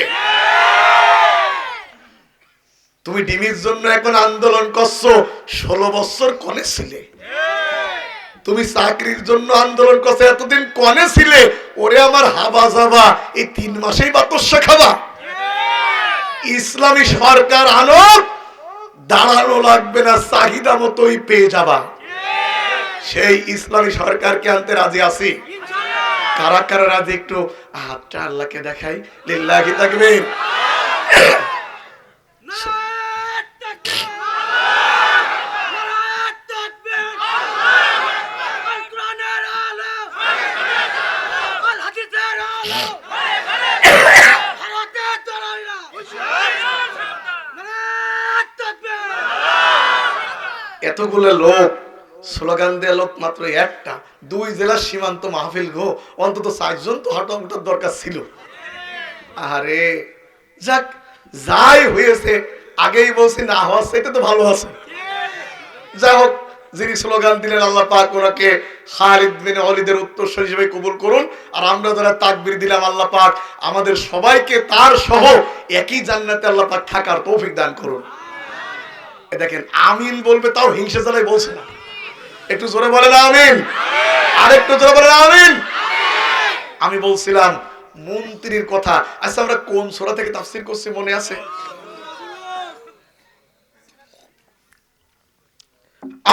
তুমি ডিমির জন্য এখন আন্দোলন করছো, 16 বছর কনে ছিলে? তুমি চাকরির জন্য আন্দোলন করছো, এতদিন কনে ছিলে? ওরে আমার হাবা যাবা, এই 3 মাসেই বাতসা খাবা। ইসলামী সরকার আনো, দাঁড়ানো লাগবে না, চাহিদা মতোই পেয়ে যাবা। সেই ইসলামী সরকারকে আনতে রাজি আছি। কারা কারা রাজি? একটু হাতটা আল্লাহকে দেখাই, লিল্লাহি তাকবীর। এতগুলো লোক, স্লোগান দেওয়া লোক মাত্র একটা, 2 জেলার সীমান্ত মাহফিল গো, অন্তত 4 জন তো হাঁটার দরকার ছিল। আরে যাক, যাই হয়েছে, আগেই বলছি না হওয়ার এটা তো ভালো আছে। যাই হোক, যিনি স্লোগান দিলেন আল্লাহ পাক ওনাকে খালিদ বিন ওয়ালিদের উত্তরসূরি হিসেবে কবুল করুন। আর আমরা যারা তাকবীর দিলাম, আল্লাহ পাক আমাদের সবাইকে তার সহ একই জান্নাতে আল্লাহ পাক থাকার তৌফিক দান করুন। দেখেন, আমিন বলবে তাও হিংসা জ্বালাই বলছে না। একটু জোরে বলেন আমিন, আর একটু জোরে বলেন আমিন। আমি বলছিলাম মন্ত্রীর কথা। আচ্ছা, আমরা কোন সূরা থেকে তাফসীর করছি মনে আছে?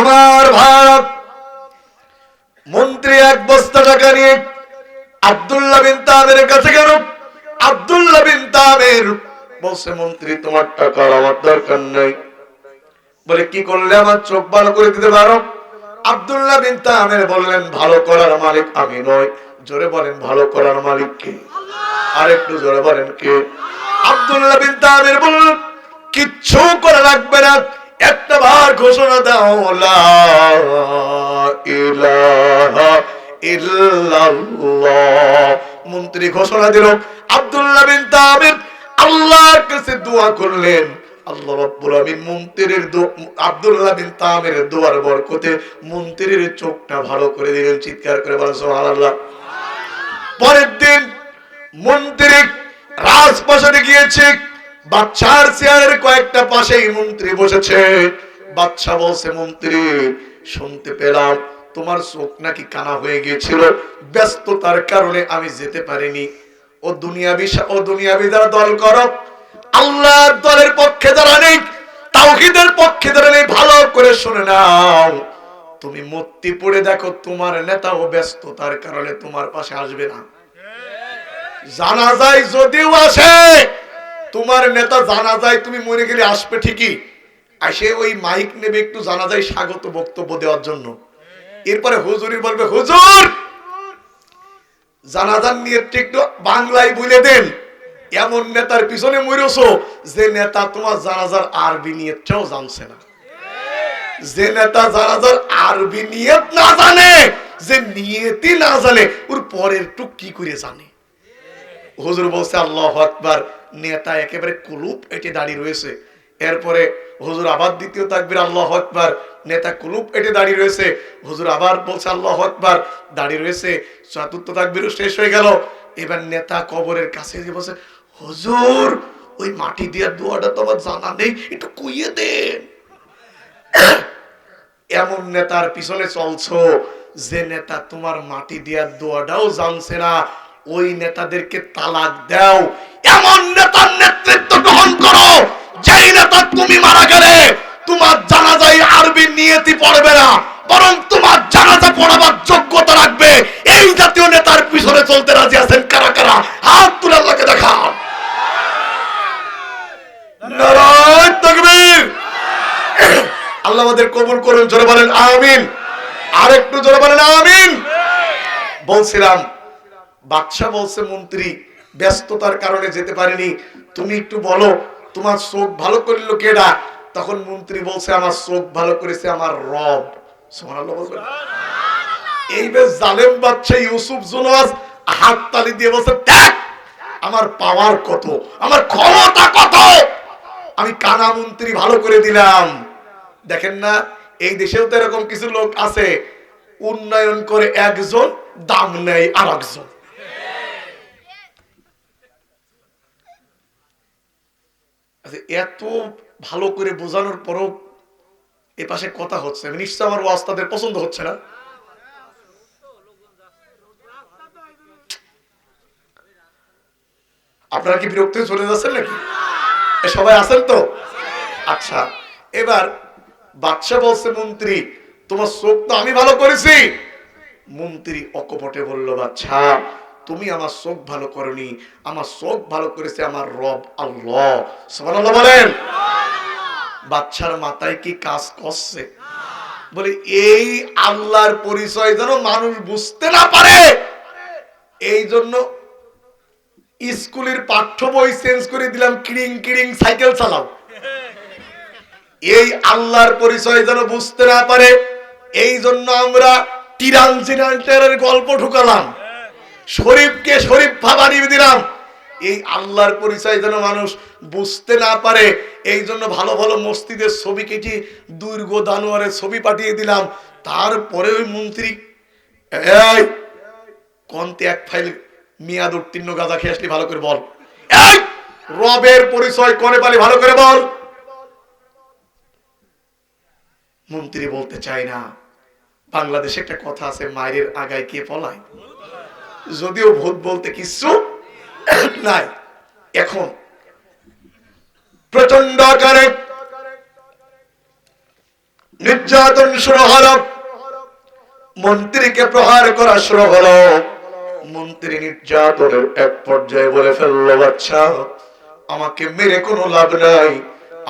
আমার ভারত মন্ত্রী 1 বস্তা টাকা নিয়ে আব্দুল্লাহ বিন তামের কাছে গেল। আব্দুল্লাহ বিন তামের বলছে, মন্ত্রী তোমার টাকা আমার দরকার নেই। বলে কি করলে আমার চোখ ভালো করে দিতে পারো? আব্দুল্লাহ বিন তামের বললেন, ভালো করার মালিক আমি নই। জোরে বলেন, ভালো করার মালিক কে? আর একটু জোরে বলেন কে? আব্দুল্লাহ বিন তামের বললেন, কিচ্ছু করা লাগবে না, একটা বার ঘোষণা দাও, লা ইলাহা ইল্লাল্লাহ। মন্ত্রী ঘোষণা দিল। আব্দুল্লাহ বিন তামের আল্লাহর কাছে দোয়া করলেন, আল্লাহ রাব্বুল আলামিন মন্ত্রীর আব্দুল্লাহ বিন তামের দোয়ার বরকতে মন্ত্রীর চোখটা ভালো করে দিলেন। চিৎকার করে বলেন সুবহানাল্লাহ। পরের দিন মন্ত্রী রাজপ্রাসাদে গিয়েছে। বাদশার চেয়ারের কয়েকটা পাশেই মন্ত্রী বসেছে। বাদশা বলছে, মন্ত্রী শুনতে পেলাম তোমার চোখ নাকি কানা হয়ে গিয়েছিল, ব্যস্ততার কারণে আমি যেতে পারিনি। ও দুনিয়াবি যারা দল করো, আল্লাহর দলের পক্ষে যারা নেই, তাওহীদের পক্ষে যারা নেই, ভালো করে শুনে নাও। তুমি মূর্তি পড়ে দেখো, তোমার নেতাও ব্যস্ততার কারণে তোমার পাশে আসবে না। জানাজায় যদিও আসে, তোমার নেতা জানাজায় তুমি মরে গেলে আসবে ঠিকই, আসে ওই মাইক নেবে একটু জানাজায় স্বাগত বক্তব্য দেওয়ার জন্য। এরপরে হুজুরি বলবে, হুজুর জানাজার নিয়ে একটু বাংলায় বলে দেন। এমন নেতার পিছনে মরেছো যে নেতা তোমার জানাজার আরবি নিয়তটাও জানছে না। যে নেতা জানাজার আরবি নিয়ত না জানে, যে নিয়তি না জানে, ওর পরের টুক কি করে জানে? হুজুর বলছে, আল্লাহু আকবার। নেতা একেবারে কুলুপ এটে দাঁড়িয়ে রয়েছে। এরপরে হুজুর আবার দ্বিতীয় তাকবীর, আল্লাহু আকবার। নেতা কুলুপ এটে দাঁড়িয়ে রয়েছে। হুজুর আবার বলছে, আল্লাহু আকবার, দাঁড়িয়ে রয়েছে। চতুর্থ তাকবীরও শেষ হয়ে গেল। এবার নেতা কবরের কাছে গিয়ে বলছে, হুজুর ওই মাটি দেওয়ার দোয়াটা তো আমার জানা নেই, একটু কইয়ে দেন। এমন নেতার পিছনে চলছো যে নেতা তোমার মাটি দেওয়ার দোয়াটাও জানছে না, ওই নেতাদেরকে তালাক দাও, এমন নেতার নেতৃত্ব গ্রহণ করো যেই নেতা তুমি মারা গেলে তোমার জানাজায় আরবি নিয়তি পড়বে না, বরং তোমার জানাজা পড়াবার যোগ্যতা রাখবে। এই জাতীয় নেতার পিছনে চলতে রাজি আছেন কারা কারা? হাত তুলে আল্লাহকে দেখান। নারায়ে তাকবীর। আল্লাহ আমাদের কবুল করুন, জোরে বলেন আমিন। আর একটু জোরে বলেন আমিন। বলছিলাম বাদশা বলছে মন্ত্রী ব্যস্ততার কারণে যেতে পারেনি, তুমি একটু বলো তোমার চোখ ভালো করলো কেডা? তখন মন্ত্রী বলছে আমার চোখ ভালো করেছে আমার রব। সুবহানাল্লাহ বলবেন। এই বেশ জালেম বাদশা ইউসুফ জুলওয়াস হাত তালি দিয়ে বলছে দেখ আমার পাওয়ার কত, আমার ক্ষমতা কত, আমি কানা মন্ত্রী ভালো করে দিলাম। দেখেন না এই দেশেও তো এরকম কিছু লোক আছে, উন্নয়ন করে একজন, দাম নেই আর একজন। এত ভালো করে বোঝানোর পরও এ পাশে কথা হচ্ছে, নিশ্চয় আমার ওয়াস্তাদের পছন্দ হচ্ছে না। আপনারা কি বিরক্ত হয়ে চলে যাচ্ছেন নাকি? সবাই আছেন তো? আচ্ছা, এবার বাদশা বলছে মন্ত্রী তোমার চোখ তো আমি ভালো করেছি। মন্ত্রী অকপটে বলল বাদশা তুমি আমার চোখ ভালো করনি, আমার চোখ ভালো করেছে আমার রব আল্লাহ। সুবহানাল্লাহ বলেন। বাদশার মাথায় কি কাজ করছে? বলে এই আল্লাহর পরিচয় যেন মানুষ বুঝতে না পারে, এই জন্য স্কুলের পাঠ্য বই চেঞ্জ করে দিলাম, কিড়িং কিড়িং সাইকেল চালাও। এই আল্লাহর পরিচয় যেন বুঝতে না পারে, এই জন্য আমরা টিরাঞ্জিনান্টের গল্প ঢুকালাম, শরীফকে শরীফ বানিয়ে দিলাম। এই আল্লাহর পরিচয় যেন মানুষ বুঝতে না পারে, এই জন্য ভালো ভালো মসজিদের ছবি কেটে দুর্গ দানোয়ারের ছবি পাঠিয়ে দিলাম। তারপরে ওই মন্ত্রী এই কন্তে এক ফাইল মেয়াদ উত্তীর্ণ গাঁজা খেয়ে আসলি ভালো করে বল, এই রবের পরিচয় কোনে পালি ভালো করে বল। মন্ত্রী বলতে চায় না। বাংলাদেশে একটা কথা আছে মায়ের আগায় কে পলায়, যদিও ভূত বলতে কিছু নাই। এখন প্রচন্ড আকারে নির্যাতন শুরু হলো, মন্ত্রীকে প্রহার করা শুরু হলো। মন্ত্রী নির্যাতনের এক পর্যায়ে বলে ফেললো বাচ্চা আমাকে মেরে কোনো লাভ নাই,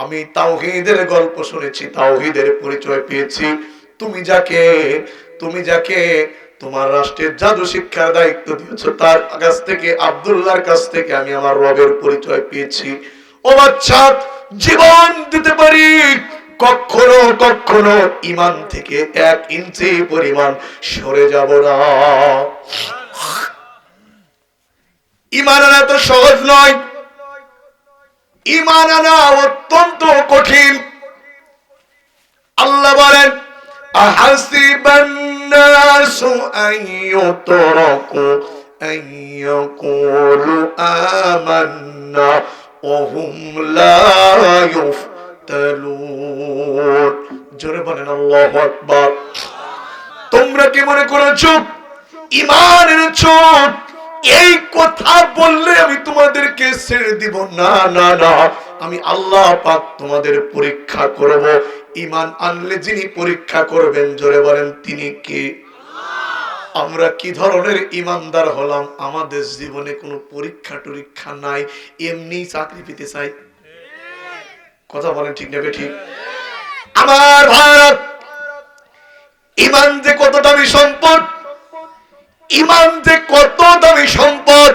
আমি তাওহীদের গল্প শুনেছি, তাওহীদের পরিচয় পেয়েছি। তুমি যাকে তোমার রাষ্ট্রের জাদু শিক্ষার দায়িত্ব দিয়েছো তার কাছ থেকে, আব্দুল্লাহর কাছ থেকে আমি আমার রবের পরিচয় পেয়েছি। ও বাচ্চা জীবন দিতে পারি, কখনো কখনো ঈমান থেকে 1 ইঞ্চি পরিমাণ সরে যাব না। ঈমান আনা তো সহজ নয়, ঈমান আনা অত্যন্ত কঠিন। আল্লাহ বলেন আহাসিবান নাসু আইয়ুতরাকু আইয়াকুলু আমান্না ওয়া হুম লা ইফতানুন। জোরে বলেন আল্লাহু আকবার। তোমরা কি মনে করেছো ঈমান এনেছো এই কথা বললে আমি তোমাদেরকে ছেড়ে দিব? না না না, আমি আল্লাহ পাক তোমাদের পরীক্ষা করব। ঈমান আনলে যিনি পরীক্ষা করবেন জোরে বলেন তিনি কে? আমরা কি ধরনের ঈমানদার হলাম? আমাদের জীবনে কোনো পরীক্ষা টরীক্ষা নাই, এমনি চাকরি পেতে চাই। কথা বলেন ঠিক না ঠিক? আমার ভারত ঈমান যে কত দামি সম্পদ, ঈমান যে কত দামি সম্পদ,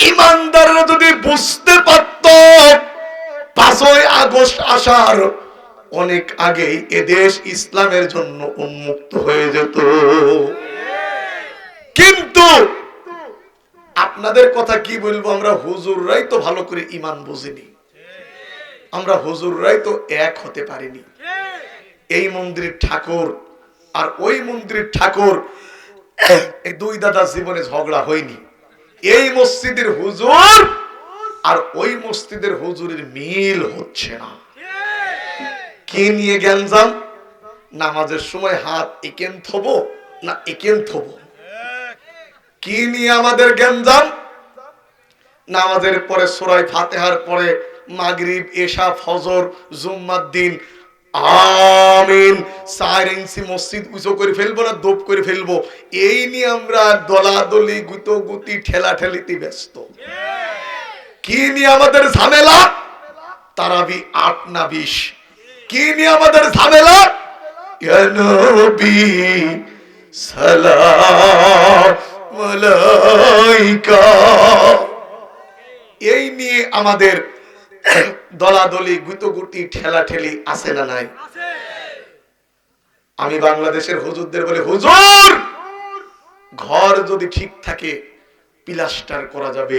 ঈমানদাররা যদি বুঝতে পারত 5ই আগস্ট আসার অনেক আগেই এদেশ ইসলামের জন্য উন্মুক্ত হয়ে যেত। কিন্তু আপনাদের কথা কি বলবো, আমরা হুজুররাই তো ভালো করে ঈমান বুঝিনি, আমরা হুজুররাই তো এক হতে পারিনি। এই মন্দিরের ঠাকুর আর ওই মন্দিরের ঠাকুর, এই দুই দাদা জীবনে ঝগড়া হয়নি। এই মসজিদের হুজুর আর ওই মসজিদের হুজুরের মিল হচ্ছে না। কি নিয়ে গ্যাঞ্জাম? নামাজের সময় হাত একেন থবো না একেন থবো, কি নিয়ে আমাদের গ্যাঞ্জাম? নামাজের পরে সূরা ফাতিহার পরে মাগরিব, এশা, ফজর, জুম্মার দিন আমিন 4 ইঞ্চি মসজিদ উঁচু করে ফেলবো না দোপ করে ফেলবো, এই নিয়ে আমরা দলাদলি গুতোগুতি ঠেলাঠেলিতে ব্যস্ত। কি নিয়ে আমাদের ঝামেলা? তারাবি 8 না 20। কি নিয়ে আমাদের ঝামেলা? ইয়া নবী সালাম আলাইকা, এই নিয়ে আমাদের দলাদলি গুতোগুতি ঠেলাঠেলি আছে না নাই? আমি বাংলাদেশের হুজুরদের বলি, হুজুর ঘর যদি ঠিক থাকে প্লাস্টার করা যাবে,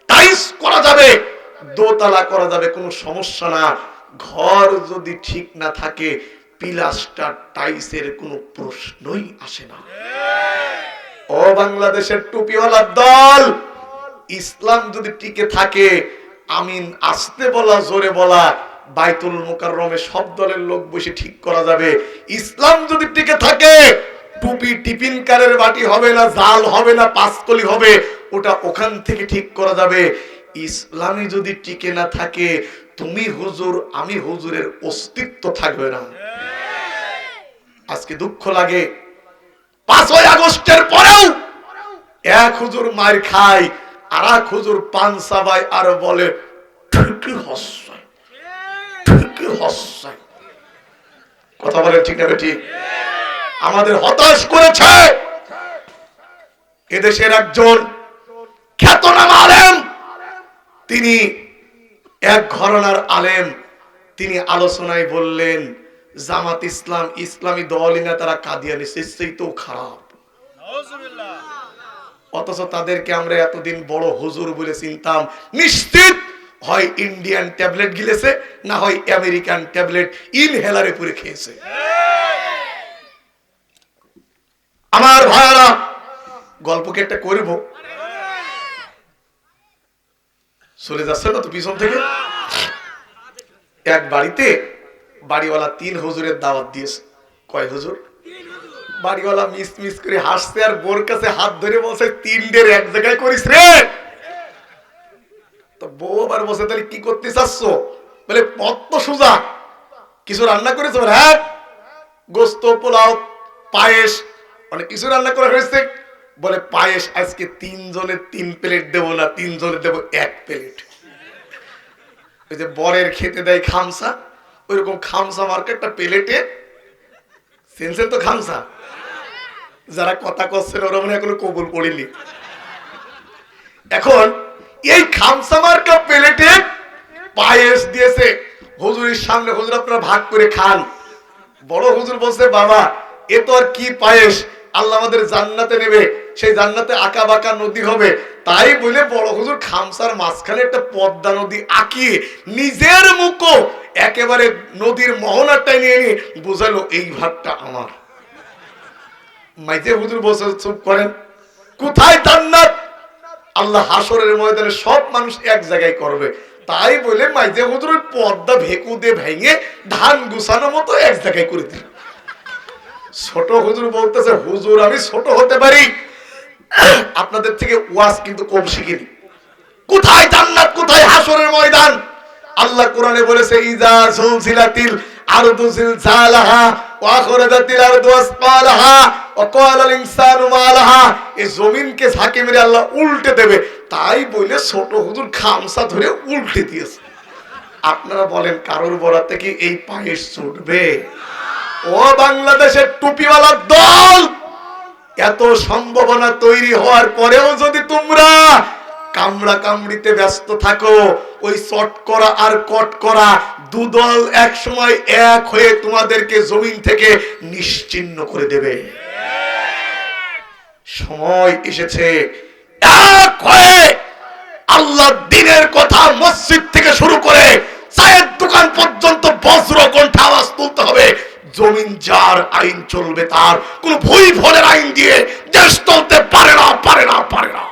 টাইলস করা যাবে, দোতলা করা যাবে, কোনো সমস্যা না। ঘর যদি ঠিক না থাকে প্লাস্টার টাইলসের কোনো প্রশ্নই আসে না। ও বাংলাদেশের টুপিওয়ালা দল, ইসলাম যদি টিকে থাকে, আমিন আসতে বলা জোরে বলা, বাইতুল মুকাররমে সব দলের লোক বসে ঠিক করা যাবে। ইসলাম যদি টিকে থাকে, টুপি টিফিন কারের বাটি হবে না, জাল হবে না, পাঁচকলি হবে, ওটা ওখান থেকে ঠিক করা যাবে। ইসলামে যদি টিকে না থাকে, তুমি হুজুর আমি হুজুরের অস্তিত্ব থাকবে না। আজকে দুঃখ লাগে, 5ই আগস্টের পরেও এক হুজুর মার খায়, আর এক হুজুর পান চাবায় আর বলে ঠিকই হচ্ছে, ঠিকই হচ্ছে। কথা বলে ঠিক না বেটি? আমাদের হতাশ করেছে এদেশের একজন খ্যাতনামা আলেম, তিনি এক ঘরানার আলেম, তিনি আলোচনায় বললেন জামাত ইসলাম ইসলামী দলই না, তারা কাদিয়ানি, সেই তো খারাপ। অথচ তাদেরকে আমরা এতদিন বড় হুজুর বলে চিনতাম। নিশ্চিত হয় ইন্ডিয়ান ট্যাবলেট গিলেছে, না হয় আমেরিকান ট্যাবলেট ইনহেলারে পুরে খেয়েছে। আমার ভাইরা, গল্পকে একটা করব, চলে যাচ্ছে না তো পিছন থেকে। এক বাড়িতে বাড়িওয়ালা 3 হুজুরের দাওয়াত দিয়েছে। কয় হুজুর? বাড়িওয়ালা মিস মিস করে হাসছে আর বোর কাছে হাত ধরে বলছে 3 এক জায়গায় করিস রে। তো বউ আবার বলছে তাহলে কি করতে চাচ্ছ? বলে পথ তো সোজা, কিছু রান্না করেছে? হ্যাঁ, গোস্ত, পোলাও, পায়েস, অনেক কিছু রান্না করা হয়েছে। বলে পায়েস আজকে 3 জনের 3 প্লেট দেবো না, 3 জনের দেবো 1 প্লেট। ওই যে বরের খেতে দেয় খামসা, ওইরকম খামসা মার্কা একটা প্লেটে সেন্সের তো খামসা। যারা কথা করছেন ওরা মনে এখনো কবুল পড়েনি। এখন এই খামসা মার্কা প্লেটে পায়েস দিয়েছে হুজুরের সামনে, হুজুর আপনারা ভাগ করে খান। বড় হুজুর বলছে বাবা এ তো আর কি পায়েস, আল্লাহ আমাদের জান্নাতে নেবে, সেই জান্নাতে আঁকা বাঁকা নদী হবে। তাই বলে বড় হুজুর খামসার মাঝখানে একটা পদ্মা নদী আঁকিয়ে নিজের মুখো একেবারে নদীর মোহনাটাই নিয়ে নিয়ে বুঝালো এই ভাগটা আমার। মাইজে হুজুর বসে চুপ করেন, কোথায় জান্নাত? আল্লাহ হাসরের ময়দানে সব মানুষ এক জায়গায় করবে। তাই বলে মাইজে হুজুর পদ্মা ভেকু দিয়ে ভেঙে ধান গুছানো মতো এক জায়গায় করে দিল। ছোট হুজুর বলতেছে হুজুর আমি ছোট হতে পারি, আপনাদের থেকে ওয়াজ কিন্তু কম শিখিনি। কোথায় জান্নাত, কোথায় হাসরের ময়দান? আল্লাহ কোরআনে বলেছে ইজা সুলসিলাতিল আরদু জিলজালাহা ওয়া আখরাজাতিল আরদু আসফালাহা ওয়া ক্বালাল ইনসানু মা লাহা। এই জমিনকে ঝাঁকে মেরে আল্লাহ উল্টে দেবে। তাই বলে ছোট হুজুর খামসা ধরে উল্টে দিয়েছে। আপনারা বলেন কারোর বরাতে কি এই পায়েস ছুটবে? ও বাংলাদেশের টুপিওয়ালা দল, এত সম্ভাবনা তৈরি হওয়ার পরেও যদি তোমরা কামড়া কামড়িতে ব্যস্ত থাকো, ওই চট করা আর কট করা দুদল এক সময় এক হয়ে তোমাদেরকে জমিন থেকে নিশ্চিহ্ন করে দেবে। সময় এসেছে এক হয়ে আল্লাহর দ্বীনের কথা মসজিদ থেকে শুরু করে চায়ের দোকান পর্যন্ত বজ্র কণ্ঠে আওয়াজ তুলতে হবে। জমিন যার আইন চলবে তার, কোন ভুই ফলের আইন দিয়ে দেশ চলতে পারে না, পারে না, পারে না।